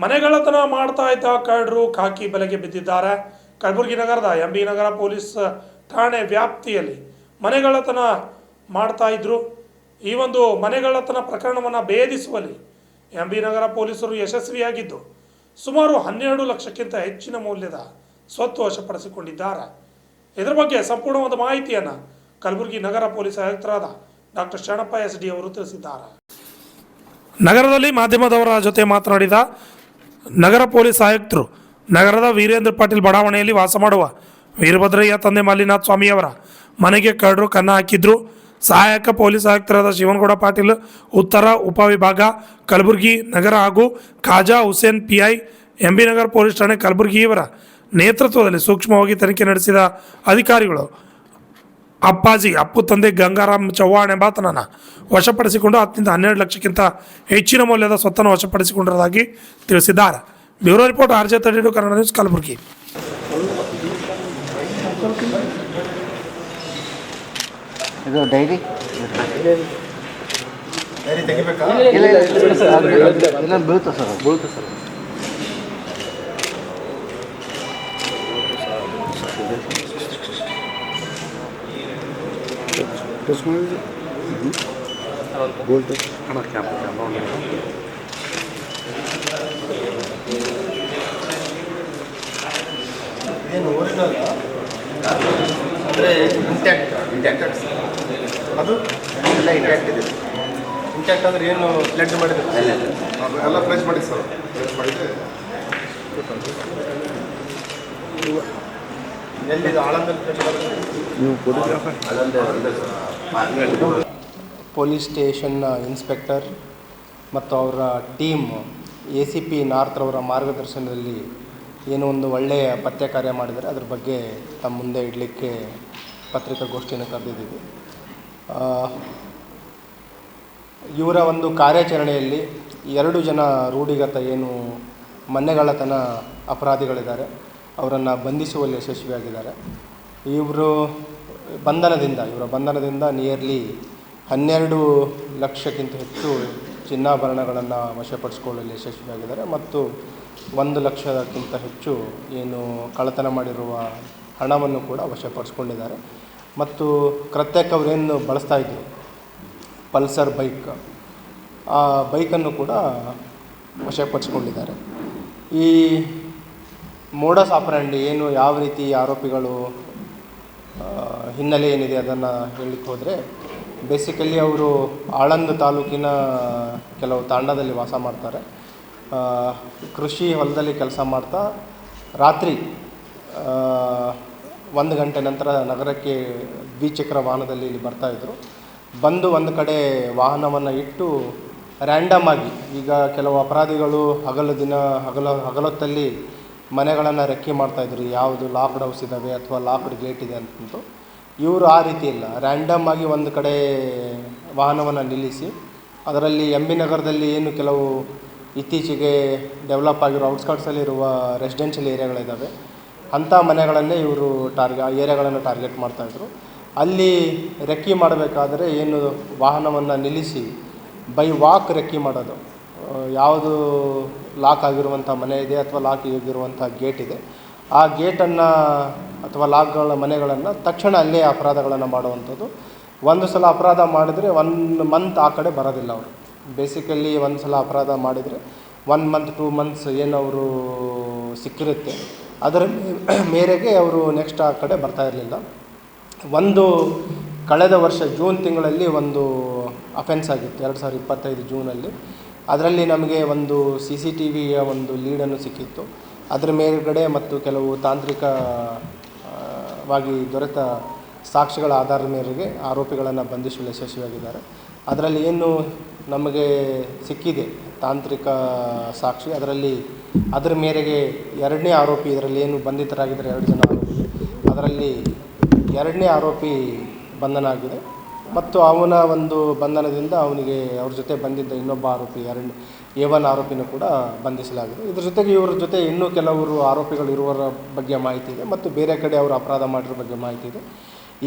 ಮನೆಗಳ್ಳತನ ಮಾಡ್ತಾ ಇದ್ದ ಕಳ್ಳರು ಖಾಕಿ ಬಲೆಗೆ ಬಿದ್ದಿದ್ದಾರೆ. ಕಲಬುರಗಿ ನಗರದ ಎಂಬಿ ನಗರ ಪೊಲೀಸ್ ಠಾಣೆ ವ್ಯಾಪ್ತಿಯಲ್ಲಿ ಮನೆಗಳ್ಳತನ ಮಾಡ್ತಾ ಇದ್ರು. ಈ ಒಂದು ಮನೆಗಳ್ಳತನ ಪ್ರಕರಣವನ್ನು ಭೇದಿಸುವಲ್ಲಿ ಎಂಬಿ ನಗರ ಪೊಲೀಸರು ಯಶಸ್ವಿಯಾಗಿದ್ದು ಸುಮಾರು 12 ಲಕ್ಷಕ್ಕಿಂತ ಹೆಚ್ಚಿನ ಮೌಲ್ಯದ ಸ್ವತ್ತು ವಶಪಡಿಸಿಕೊಂಡಿದ್ದಾರೆ. ಇದರ ಬಗ್ಗೆ ಸಂಪೂರ್ಣವಾದ ಮಾಹಿತಿಯನ್ನು ಕಲಬುರಗಿ ನಗರ ಪೊಲೀಸ್ ಆಯುಕ್ತರಾದ ಡಾಕ್ಟರ್ ಶರಣಪ್ಪ SD ಅವರು ತಿಳಿಸಿದ್ದಾರೆ. ನಗರದಲ್ಲಿ ಮಾಧ್ಯಮದವರ ಜೊತೆ ಮಾತನಾಡಿದ ನಗರ ಪೊಲೀಸ್ ಆಯುಕ್ತರು, ನಗರದ ವೀರೇಂದ್ರ ಪಾಟೀಲ್ ಬಡಾವಣೆಯಲ್ಲಿ ವಾಸ ಮಾಡುವ ವೀರಭದ್ರಯ್ಯ ತಂದೆ ಮಲ್ಲಿನಾಥ ಸ್ವಾಮಿಯವರ ಮನೆಗೆ ಕಳ್ಳರು ಕನ್ನ ಹಾಕಿದ್ರು. ಸಹಾಯಕ ಪೊಲೀಸ್ ಆಯುಕ್ತರಾದ ಶಿವನಗೌಡ ಪಾಟೀಲ್ ಉತ್ತರ ಉಪವಿಭಾಗ ಕಲಬುರಗಿ ನಗರ ಹಾಗೂ ಖಾಜಾ ಹುಸೇನ್ PI ಎಂಬಿ ನಗರ ಪೊಲೀಸ್ ಠಾಣೆ ಕಲಬುರಗಿ ಇವರ ನೇತೃತ್ವದಲ್ಲಿ ಸೂಕ್ಷ್ಮವಾಗಿ ತನಿಖೆ ನಡೆಸಿದ ಅಧಿಕಾರಿಗಳು ಅಪ್ಪು ತಂದೆ ಗಂಗಾರಾಮ್ ಚವ್ಹಾಣ್ ಎಂಬಾತನನ್ನು ವಶಪಡಿಸಿಕೊಂಡು 10 ರಿಂದ 12 ಲಕ್ಷಕ್ಕಿಂತ ಹೆಚ್ಚಿನ ಮೌಲ್ಯದ ಸ್ವತ್ತನ್ನು ವಶಪಡಿಸಿಕೊಂಡಿರುವುದಾಗಿ ತಿಳಿಸಿದ್ದಾರೆ. Bureau report RJ32 Kannada news Kalaburagi. ಇದು ಡೈರಿ ತೆಗಿಬೇಕಾ? ಇಲ್ಲ ಬೀಳುತ್ತೆ ಸರ್. ಏನು ಒರಿಜಿನಲ್ ಅಂದರೆ ಇಂಟ್ಯಾಕ್ಟ್ ಅದು ಎಲ್ಲ ಇಂಟ್ಯಾಕ್ಟ್ ಇದೆ. ಇಂಟ್ಯಾಕ್ಟ್ ಅಂದರೆ ಏನು ಪ್ಲೆಡ್ ಮಾಡಿದ್ರೆ ಎಲ್ಲ ಪ್ಲೇಸ್ ಮಾಡಿ ಸರ್ ಪ್ಲೇಸ್ ಮಾಡಿದರೆ ಎಲ್ಲಿದೆ ಆಳಂದಲ್ಲಿ ಪೊಲೀಸ್ ಸ್ಟೇಷನ್ನ ಇನ್ಸ್ಪೆಕ್ಟರ್ ಮತ್ತು ಅವರ ಟೀಮ್ ACP ನಾರ್ತ್ ಅವರ ಮಾರ್ಗದರ್ಶನದಲ್ಲಿ ಏನೋ ಒಂದು ಒಳ್ಳೆಯ ಪತ್ತೆ ಕಾರ್ಯ ಮಾಡಿದರೆ ಅದ್ರ ಬಗ್ಗೆ ತಮ್ಮ ಮುಂದೆ ಇಡಲಿಕ್ಕೆ ಪತ್ರಿಕಾಗೋಷ್ಠಿಯನ್ನು ಕರೆದಿದ್ದೀವಿ. ಇವರ ಒಂದು ಕಾರ್ಯಾಚರಣೆಯಲ್ಲಿ 2 ಜನ ರೂಢಿಗತ ಏನು ಮನೆಗಳ್ಳತನ ಅಪರಾಧಿಗಳಿದ್ದಾರೆ ಅವರನ್ನು ಬಂಧಿಸುವಲ್ಲಿ ಯಶಸ್ವಿಯಾಗಿದ್ದಾರೆ. ಇವರ ಬಂಧನದಿಂದ ನಿಯರ್ಲಿ 12 ಲಕ್ಷಕ್ಕಿಂತ ಹೆಚ್ಚು ಚಿನ್ನಾಭರಣಗಳನ್ನು ವಶಪಡಿಸಿಕೊಳ್ಳಲು ಯಶಸ್ವಿಯಾಗಿದ್ದಾರೆ ಮತ್ತು 1 ಲಕ್ಷಕ್ಕಿಂತ ಹೆಚ್ಚು ಏನು ಕಳ್ಳತನ ಮಾಡಿರುವ ಹಣವನ್ನು ಕೂಡ ವಶಪಡಿಸ್ಕೊಂಡಿದ್ದಾರೆ. ಮತ್ತು ಕೃತ್ಯಕ್ಕೆ ಅವರೇನು ಬಳಸ್ತಾಯಿದ್ರು ಪಲ್ಸರ್ ಬೈಕ್, ಆ ಬೈಕನ್ನು ಕೂಡ ವಶಪಡಿಸ್ಕೊಂಡಿದ್ದಾರೆ. ಈ ಮೋಡಸ್ ಆಪರೆಂಡಿ ಏನು ಯಾವ ರೀತಿ ಆರೋಪಿಗಳು ಹಿನ್ನೆಲೆ ಏನಿದೆ ಅದನ್ನು ಹೇಳಲಿಕ್ಕೆ ಹೋದರೆ ಬೇಸಿಕಲಿ ಅವರು ಆಳಂದ ತಾಲೂಕಿನ ಕೆಲವು ತಾಂಡದಲ್ಲಿ ವಾಸ ಮಾಡ್ತಾರೆ. ಕೃಷಿ ಹೊಲದಲ್ಲಿ ಕೆಲಸ ಮಾಡ್ತಾ ರಾತ್ರಿ 1 ಗಂಟೆ ನಂತರ ನಗರಕ್ಕೆ ದ್ವಿಚಕ್ರ ವಾಹನದಲ್ಲಿ ಇಲ್ಲಿ ಬರ್ತಾಯಿದ್ರು. ಬಂದು ಒಂದು ಕಡೆ ವಾಹನವನ್ನು ಇಟ್ಟು ರ್ಯಾಂಡಮ್ ಆಗಿ, ಈಗ ಕೆಲವು ಅಪರಾಧಿಗಳು ಹಗಲೊತ್ತಲ್ಲಿ ಮನೆಗಳನ್ನು ರೆಕ್ಕಿ ಮಾಡ್ತಾಯಿದ್ರು, ಯಾವುದು ಲಾಕ್ಡ್ ಹೌಸ್ ಇದ್ದಾವೆ ಅಥವಾ ಲಾಕ್ಡ್ ಗೇಟ್ ಇದೆ ಅಂತಂದು. ಇವರು ಆ ರೀತಿ ಇಲ್ಲ, ರ್ಯಾಂಡಮ್ ಆಗಿ ಒಂದು ಕಡೆ ವಾಹನವನ್ನು ನಿಲ್ಲಿಸಿ ಅದರಲ್ಲಿ MB ನಗರದಲ್ಲಿ ಏನು ಕೆಲವು ಇತ್ತೀಚೆಗೆ ಡೆವಲಪ್ ಆಗಿರೋ ಔಟ್ಸ್ಕರ್ಟ್ಸಲ್ಲಿರುವ ರೆಸಿಡೆನ್ಷಿಯಲ್ ಏರಿಯಾಗಳಿದ್ದಾವೆ, ಅಂಥ ಮನೆಗಳನ್ನೇ ಇವರು ಏರಿಯಾಗಳನ್ನು ಟಾರ್ಗೆಟ್ ಮಾಡ್ತಾಯಿದ್ರು. ಅಲ್ಲಿ ರೆಕ್ಕಿ ಮಾಡಬೇಕಾದ್ರೆ ಏನು ವಾಹನವನ್ನು ನಿಲ್ಲಿಸಿ ಬೈ ವಾಕ್ ರೆಕ್ಕಿ ಮಾಡೋದು, ಯಾವುದು ಲಾಕ್ ಆಗಿರುವಂಥ ಮನೆ ಇದೆ ಅಥವಾ ಲಾಕ್ ಆಗಿರುವಂಥ ಗೇಟ್ ಇದೆ, ಆ ಗೇಟನ್ನು ಅಥವಾ ಮನೆಗಳನ್ನು ತಕ್ಷಣ ಅಲ್ಲೇ ಅಪರಾಧಗಳನ್ನು ಮಾಡುವಂಥದ್ದು. ಒಂದು ಸಲ ಅಪರಾಧ ಮಾಡಿದರೆ 1 ಮಂತ್ ಆ ಕಡೆ ಬರೋದಿಲ್ಲ ಅವರು. ಬೇಸಿಕಲಿ ಒಂದು ಸಲ ಅಪರಾಧ ಮಾಡಿದರೆ 1 ಮಂತ್ 2 ಮಂತ್ಸ್ ಏನು ಅವರು ಸಿಕ್ಕಿರುತ್ತೆ ಅದರ ಮೇರೆಗೆ ಅವರು ನೆಕ್ಸ್ಟ್ ಆ ಕಡೆ ಬರ್ತಾ ಇರಲಿಲ್ಲ. ಕಳೆದ ವರ್ಷ ಜೂನ್ ತಿಂಗಳಲ್ಲಿ ಒಂದು ಅಫೆನ್ಸ್ ಆಗಿತ್ತು 2025 ಜೂನಲ್ಲಿ. ಅದರಲ್ಲಿ ನಮಗೆ ಒಂದು CCTVಯ ಒಂದು ಲೀಡನ್ನು ಸಿಕ್ಕಿತ್ತು. ಅದರ ಮೇಲ್ಗಡೆ ಮತ್ತು ಕೆಲವು ತಾಂತ್ರಿಕವಾಗಿ ದೊರೆತ ಸಾಕ್ಷಿಗಳ ಆಧಾರದ ಮೇರೆಗೆ ಆರೋಪಿಗಳನ್ನು ಬಂಧಿಸಲು ಯಶಸ್ವಿಯಾಗಿದ್ದಾರೆ. ಅದರಲ್ಲಿ ಏನು ನಮಗೆ ಸಿಕ್ಕಿದೆ ತಾಂತ್ರಿಕ ಸಾಕ್ಷಿ, ಅದರ ಮೇರೆಗೆ 2ನೇ ಆರೋಪಿ, ಇದರಲ್ಲಿ ಏನು ಬಂಧಿತರಾಗಿದ್ದಾರೆ 2 ಜನ ಆರೋಪಿ, ಅದರಲ್ಲಿ 2ನೇ ಆರೋಪಿ ಬಂಧನ ಆಗಿದೆ. ಮತ್ತು ಅವನ ಒಂದು ಬಂಧನದಿಂದ ಅವನಿಗೆ ಅವ್ರ ಜೊತೆ ಬಂದಿದ್ದ ಇನ್ನೊಬ್ಬ ಆರೋಪಿ A1 ಆರೋಪಿನೂ ಕೂಡ ಬಂಧಿಸಲಾಗಿದೆ. ಇದ್ರ ಜೊತೆಗೆ ಇವ್ರ ಜೊತೆ ಇನ್ನೂ ಕೆಲವರು ಆರೋಪಿಗಳು ಇರುವರ ಬಗ್ಗೆ ಮಾಹಿತಿ ಇದೆ ಮತ್ತು ಬೇರೆ ಕಡೆ ಅವರು ಅಪರಾಧ ಮಾಡಿರೋ ಬಗ್ಗೆ ಮಾಹಿತಿ ಇದೆ.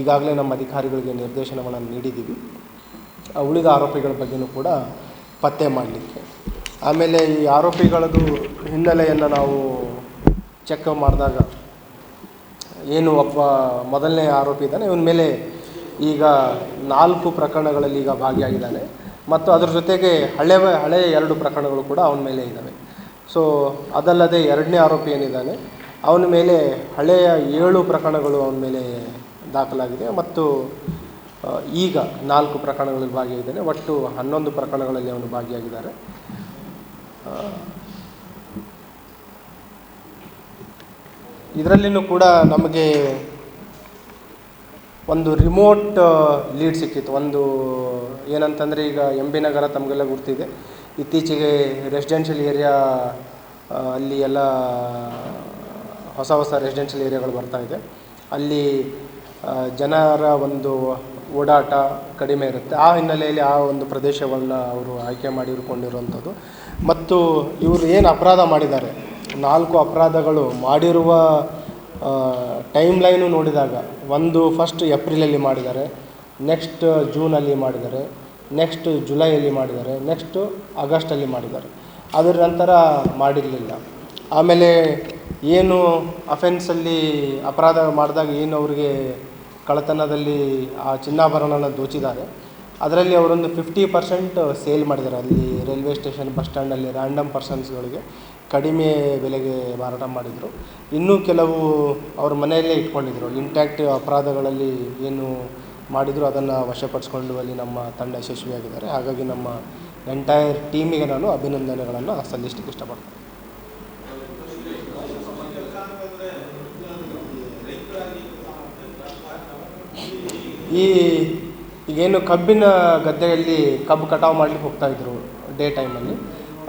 ಈಗಾಗಲೇ ನಮ್ಮ ಅಧಿಕಾರಿಗಳಿಗೆ ನಿರ್ದೇಶನಗಳನ್ನು ನೀಡಿದ್ದೀವಿ ಉಳಿದ ಆರೋಪಿಗಳ ಬಗ್ಗೆಯೂ ಕೂಡ ಪತ್ತೆ ಮಾಡಲಿಕ್ಕೆ. ಆಮೇಲೆ ಈ ಆರೋಪಿಗಳದ್ದು ಹಿನ್ನೆಲೆಯನ್ನು ನಾವು ಚೆಕ್ ಮಾಡಿದಾಗ ಏನು ಒಬ್ಬ ಮೊದಲನೇ ಆರೋಪಿ ಇದ್ದಾನೆ, ಇವನ ಮೇಲೆ ಈಗ 4 ಪ್ರಕರಣಗಳಲ್ಲಿ ಈಗ ಭಾಗಿಯಾಗಿದ್ದಾನೆ ಮತ್ತು ಅದ್ರ ಜೊತೆಗೆ ಹಳೆಯ 2 ಪ್ರಕರಣಗಳು ಕೂಡ ಅವನ ಮೇಲೆ ಇದ್ದಾವೆ. ಸೊ ಅದಲ್ಲದೆ 2ನೇ ಆರೋಪಿ ಏನಿದ್ದಾನೆ ಅವನ ಮೇಲೆ ಹಳೆಯ 7 ಪ್ರಕರಣಗಳು ಅವನ ಮೇಲೆ ದಾಖಲಾಗಿದೆ ಮತ್ತು ಈಗ 4 ಪ್ರಕರಣಗಳಲ್ಲಿ ಭಾಗಿಯಾಗಿದ್ದಾನೆ. ಒಟ್ಟು 11 ಪ್ರಕರಣಗಳಲ್ಲಿ ಅವನು ಭಾಗಿಯಾಗಿದ್ದಾರೆ. ಇದರಲ್ಲಿನೂ ಕೂಡ ನಮಗೆ ಒಂದು ರಿಮೋಟ್ ಲೀಡ್ ಸಿಕ್ಕಿತ್ತು. ಒಂದು ಏನಂತಂದರೆ, ಈಗ MB ನಗರ ತಮಗೆಲ್ಲ ಗುರ್ತಿದೆ, ಇತ್ತೀಚೆಗೆ ರೆಸಿಡೆನ್ಷಿಯಲ್ ಏರಿಯಾ ಅಲ್ಲಿ ಎಲ್ಲ ಹೊಸ ರೆಸಿಡೆನ್ಷಿಯಲ್ ಏರಿಯಾಗಳು ಬರ್ತಾಯಿದೆ. ಅಲ್ಲಿ ಜನರ ಒಂದು ಓಡಾಟ ಕಡಿಮೆ ಇರುತ್ತೆ. ಆ ಹಿನ್ನೆಲೆಯಲ್ಲಿ ಆ ಒಂದು ಪ್ರದೇಶವನ್ನು ಅವರು ಆಯ್ಕೆ ಮಾಡಿಕೊಂಡಿರುವಂಥದ್ದು. ಮತ್ತು ಇವರು ಏನು ಅಪರಾಧ ಮಾಡಿದ್ದಾರೆ, 4 ಅಪರಾಧಗಳು ಮಾಡಿರುವ ಟೈಮ್ ಲೈನು ನೋಡಿದಾಗ, ಒಂದು ಫಸ್ಟ್ ಏಪ್ರಿಲಲ್ಲಿ ಮಾಡಿದ್ದಾರೆ, ನೆಕ್ಸ್ಟ್ ಜೂನಲ್ಲಿ ಮಾಡಿದ್ದಾರೆ, ನೆಕ್ಸ್ಟ್ ಜುಲೈಯಲ್ಲಿ ಮಾಡಿದ್ದಾರೆ, ನೆಕ್ಸ್ಟ್ ಆಗಸ್ಟಲ್ಲಿ ಮಾಡಿದ್ದಾರೆ. ಅದರ ನಂತರ ಮಾಡಿರಲಿಲ್ಲ. ಆಮೇಲೆ ಏನು ಅಫೆನ್ಸಲ್ಲಿ ಅಪರಾಧ ಮಾಡಿದಾಗ ಏನು ಅವರಿಗೆ ಕಳ್ಳತನದಲ್ಲಿ ಆ ಚಿನ್ನಾಭರಣನ ದೋಚಿದ್ದಾರೆ, ಅದರಲ್ಲಿ ಅವರೊಂದು 50% ಸೇಲ್ ಮಾಡಿದ್ದಾರೆ. ಅಲ್ಲಿ ರೈಲ್ವೆ ಸ್ಟೇಷನ್, ಬಸ್ ಸ್ಟ್ಯಾಂಡಲ್ಲಿ ರ್ಯಾಂಡಮ್ ಪರ್ಸನ್ಸ್ಗಳಿಗೆ ಕಡಿಮೆ ಬೆಲೆಗೆ ಮಾರಾಟ ಮಾಡಿದರು. ಇನ್ನೂ ಕೆಲವು ಅವ್ರ ಮನೆಯಲ್ಲೇ ಇಟ್ಕೊಂಡಿದ್ರು. ಇಂಟ್ಯಾಕ್ಟ್ ಅಪರಾಧಗಳಲ್ಲಿ ಏನು ಮಾಡಿದ್ರು ಅದನ್ನು ವಶಪಡಿಸ್ಕೊಳ್ಳುವಲ್ಲಿ ನಮ್ಮ ತಂಡ ಯಶಸ್ವಿಯಾಗಿದ್ದಾರೆ. ಹಾಗಾಗಿ ನಮ್ಮ ಎಂಟೈರ್ ಟೀಮಿಗೆ ನಾನು ಅಭಿನಂದನೆಗಳನ್ನು ಸಲ್ಲಿಸಲಿಕ್ಕೆ ಇಷ್ಟಪಡ್ತೇನೆ. ಈಗೇನು ಕಬ್ಬಿನ ಗದ್ದೆಯಲ್ಲಿ ಕಬ್ಬು ಕಟಾವು ಮಾಡಲಿಕ್ಕೆ ಹೋಗ್ತಾಯಿದ್ರು ಡೇ ಟೈಮಲ್ಲಿ.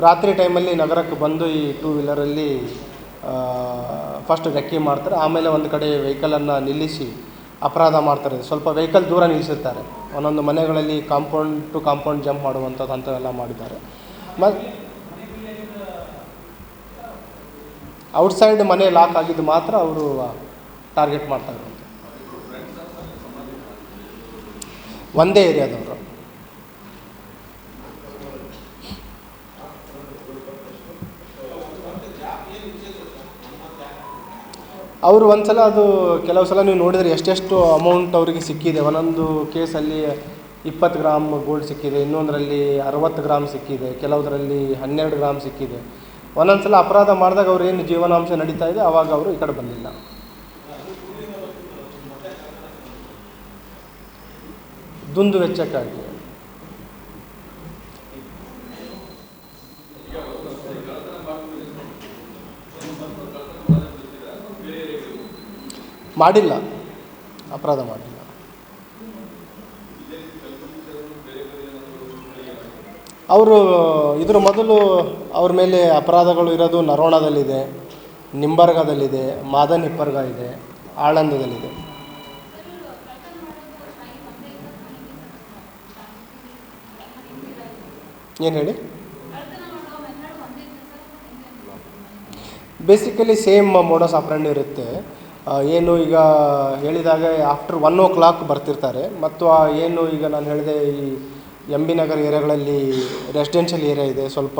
ರಾತ್ರಿ ಟೈಮಲ್ಲಿ ನಗರಕ್ಕೆ ಬಂದು ಈ 2 ವೀಲರಲ್ಲಿ ಫಸ್ಟ್ ರೆಕ್ಕಿ ಮಾಡ್ತಾರೆ. ಆಮೇಲೆ ಒಂದು ಕಡೆ ವೆಹಿಕಲನ್ನು ನಿಲ್ಲಿಸಿ ಅಪರಾಧ ಮಾಡ್ತಾರೆ. ಸ್ವಲ್ಪ ವೆಹಿಕಲ್ ದೂರ ನಿಲ್ಲಿಸಿರ್ತಾರೆ. ಒಂದೊಂದು ಮನೆಗಳಲ್ಲಿ ಕಾಂಪೌಂಡ್ ಟು ಕಾಂಪೌಂಡ್ ಜಂಪ್ ಮಾಡುವಂಥದ್ದು ಅಂಥವೆಲ್ಲ ಮಾಡಿದ್ದಾರೆ. ಮತ್ತು ಔಟ್ಸೈಡ್ ಮನೆ ಲಾಕ್ ಆಗಿದ್ದು ಮಾತ್ರ ಅವರು ಟಾರ್ಗೆಟ್ ಮಾಡ್ತಾರೆ. ಒಂದೇ ಏರಿಯಾದವರು. ಅವರು ಒಂದು ಸಲ, ಅದು ಕೆಲವು ಸಲ ನೀವು ನೋಡಿದರೆ ಎಷ್ಟೆಷ್ಟು ಅಮೌಂಟ್ ಅವರಿಗೆ ಸಿಕ್ಕಿದೆ. ಒಂದೊಂದು ಕೇಸಲ್ಲಿ 20 ಗ್ರಾಮ್ ಗೋಲ್ಡ್ ಸಿಕ್ಕಿದೆ, ಇನ್ನೊಂದರಲ್ಲಿ 60 ಗ್ರಾಮ್ ಸಿಕ್ಕಿದೆ, ಕೆಲವುದರಲ್ಲಿ 12 ಗ್ರಾಮ್ ಸಿಕ್ಕಿದೆ. ಒಂದೊಂದು ಸಲ ಅಪರಾಧ ಮಾಡಿದಾಗ ಅವ್ರು ಏನು ಜೀವನಾಂಶ ನಡೀತಾ ಇದೆ ಆವಾಗ ಅವರು ಈ ಕಡೆ ಬಂದಿಲ್ಲ. ದುಂದು ವೆಚ್ಚಕ್ಕಾಗಿ ಮಾಡಿಲ್ಲ, ಅಪರಾಧ ಮಾಡಿಲ್ಲ. ಅವರು ಇದ್ರ ಮೊದಲು ಅವ್ರ ಮೇಲೆ ಅಪರಾಧಗಳು ಇರೋದು ನರೋಣದಲ್ಲಿದೆ, ನಿಂಬರ್ಗದಲ್ಲಿದೆ, ಮಾದನ್ ಹಿಪ್ಪರ್ಗ ಇದೆ, ಆಳಂದದಲ್ಲಿದೆ. ಏನು ಹೇಳಿ? ಬೇಸಿಕಲಿ ಸೇಮ್ ಮೋಡಸ್ ಆಪರೆಂಡಿ ಇರುತ್ತೆ. ಏನು ಈಗ ಹೇಳಿದಾಗ ಆಫ್ಟರ್ 1 o'clock ಬರ್ತಿರ್ತಾರೆ. ಮತ್ತು ಏನು ಈಗ ನಾನು ಹೇಳಿದೆ, ಈ MB ನಗರ ಏರಿಯಾಗಳಲ್ಲಿ ರೆಸಿಡೆನ್ಷಿಯಲ್ ಏರಿಯಾ ಇದೆ, ಸ್ವಲ್ಪ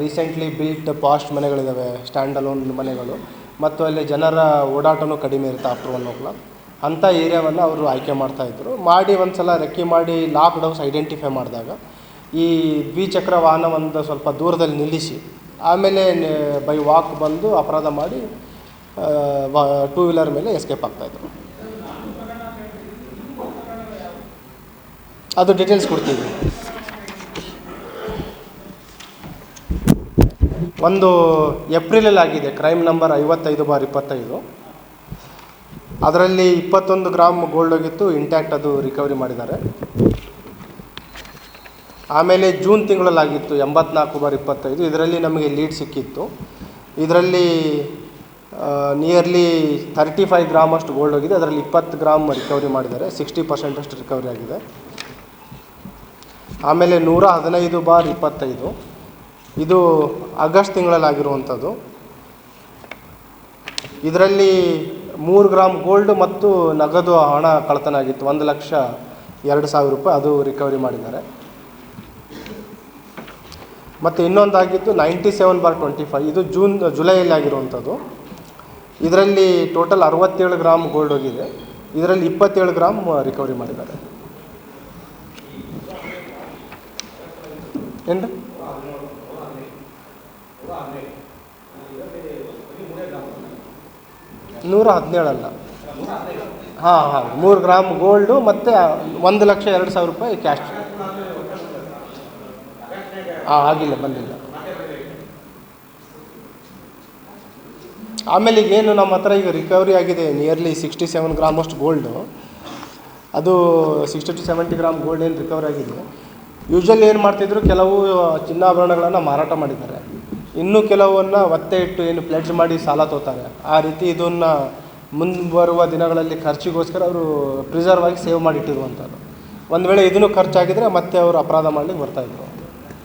ರೀಸೆಂಟ್ಲಿ ಬಿಲ್ಟ್ ಪಾಸ್ಟ್ ಮನೆಗಳಿದ್ದಾವೆ, ಸ್ಟ್ಯಾಂಡ್ ಅಲೋನ್ ಮನೆಗಳು, ಮತ್ತು ಅಲ್ಲಿ ಜನರ ಓಡಾಟನೂ ಕಡಿಮೆ ಇರುತ್ತೆ ಆಫ್ಟರ್ 1 o'clock. ಅಂಥ ಏರಿಯಾವನ್ನು ಅವರು ಆಯ್ಕೆ ಮಾಡ್ತಾಯಿದ್ರು. ಮಾಡಿ ಒಂದು ಸಲ ರೆಕ್ಕಿ ಮಾಡಿ ಲಾಕ್ಡ್ ಹೌಸ್ ಐಡೆಂಟಿಫೈ ಮಾಡಿದಾಗ ಈ ದ್ವಿಚಕ್ರ ವಾಹನ ಒಂದು ಸ್ವಲ್ಪ ದೂರದಲ್ಲಿ ನಿಲ್ಲಿಸಿ ಆಮೇಲೆ ಬೈ ವಾಕ್ ಬಂದು ಅಪರಾಧ ಮಾಡಿ 2 ವೀಲರ್ ಮೇಲೆ ಎಸ್ಕೇಪ್ ಆಗ್ತಾಯಿದ್ರು. ಅದು ಡೀಟೇಲ್ಸ್ ಕೊಡ್ತೀವಿ. ಒಂದು ಏಪ್ರಿಲಲ್ಲಿ ಆಗಿದೆ, ಕ್ರೈಮ್ ನಂಬರ್ 55/25. ಅದರಲ್ಲಿ 21 ಗ್ರಾಮ್ ಗೋಲ್ಡ್ ಹೋಗಿತ್ತು, ಇಂಟ್ಯಾಕ್ಟ್ ಅದು ರಿಕವರಿ ಮಾಡಿದ್ದಾರೆ. ಆಮೇಲೆ ಜೂನ್ ತಿಂಗಳಲ್ಲಾಗಿತ್ತು 84/25. ಇದರಲ್ಲಿ ನಮಗೆ ಲೀಡ್ ಸಿಕ್ಕಿತ್ತು. ಇದರಲ್ಲಿ ನಿಯರ್ಲಿ 35 ಗ್ರಾಮ್ ಅಷ್ಟು ಗೋಲ್ಡ್ ಹೋಗಿದೆ. ಅದರಲ್ಲಿ 20 ಗ್ರಾಮ್ ರಿಕವರಿ ಮಾಡಿದ್ದಾರೆ, 60% ಅಷ್ಟು ರಿಕವರಿ ಆಗಿದೆ. ಆಮೇಲೆ 115/25 ಇದು ಆಗಸ್ಟ್ ತಿಂಗಳಲ್ಲಾಗಿರುವಂಥದ್ದು. ಇದರಲ್ಲಿ 3 ಗ್ರಾಮ್ ಗೋಲ್ಡ್ ಮತ್ತು ನಗದು ಹಣ ಕಳ್ಳತನ ಆಗಿತ್ತು, 1,02,000 ರೂಪಾಯಿ, ಅದು ರಿಕವರಿ ಮಾಡಿದ್ದಾರೆ. ಮತ್ತು ಇನ್ನೊಂದಾಗಿದ್ದು 97/25 ಇದು ಜುಲೈಯಲ್ಲಿ ಆಗಿರುವಂಥದ್ದು. ಇದರಲ್ಲಿ ಟೋಟಲ್ 67 ಗ್ರಾಮ್ ಗೋಲ್ಡ್ ಹೋಗಿದೆ. ಇದರಲ್ಲಿ 27 ಗ್ರಾಮ್ ರಿಕವರಿ ಮಾಡಿದ್ದಾರೆ. ಏನು 117 ಅಲ್ಲ, 3 ಗ್ರಾಮ್ ಗೋಲ್ಡು ಮತ್ತು 1,02,000 ರೂಪಾಯಿ ಕ್ಯಾಶ್. ಆಗಿಲ್ಲ, ಬಂದಿಲ್ಲ. ಆಮೇಲೆ ಈಗೇನು ನಮ್ಮ ಹತ್ರ ಈಗ ರಿಕವರಿ ಆಗಿದೆ ನಿಯರ್ಲಿ 67 ಗ್ರಾಮ್ ಅಷ್ಟು ಗೋಲ್ಡು. ಅದು 60 to 70 ಗ್ರಾಮ್ ಗೋಲ್ಡ್ ಏನು ರಿಕವರಿ ಆಗಿದೆ. ಯೂಶ್ವಲಿ ಏನು ಮಾಡ್ತಿದ್ರು, ಕೆಲವು ಚಿನ್ನಾಭರಣಗಳನ್ನು ಮಾರಾಟ ಮಾಡಿದ್ದಾರೆ, ಇನ್ನೂ ಕೆಲವನ್ನು ಒತ್ತೆ ಇಟ್ಟು ಏನು ಪ್ಲೆಡ್ಜ್ ಮಾಡಿ ಸಾಲ ತೋತಾರೆ. ಆ ರೀತಿ ಇದನ್ನು ಮುಂಬರುವ ದಿನಗಳಲ್ಲಿ ಖರ್ಚಿಗೋಸ್ಕರ ಅವರು ಪ್ರಿಸರ್ವ್ ಆಗಿ ಸೇವ್ ಮಾಡಿಟ್ಟಿರುವಂಥದ್ದು. ಒಂದು ವೇಳೆ ಇದನ್ನು ಖರ್ಚಾಗಿದ್ದರೆ ಮತ್ತೆ ಅವರು ಅಪರಾಧ ಮಾಡಲಿಕ್ಕೆ ಬರ್ತಾಯಿದ್ರು.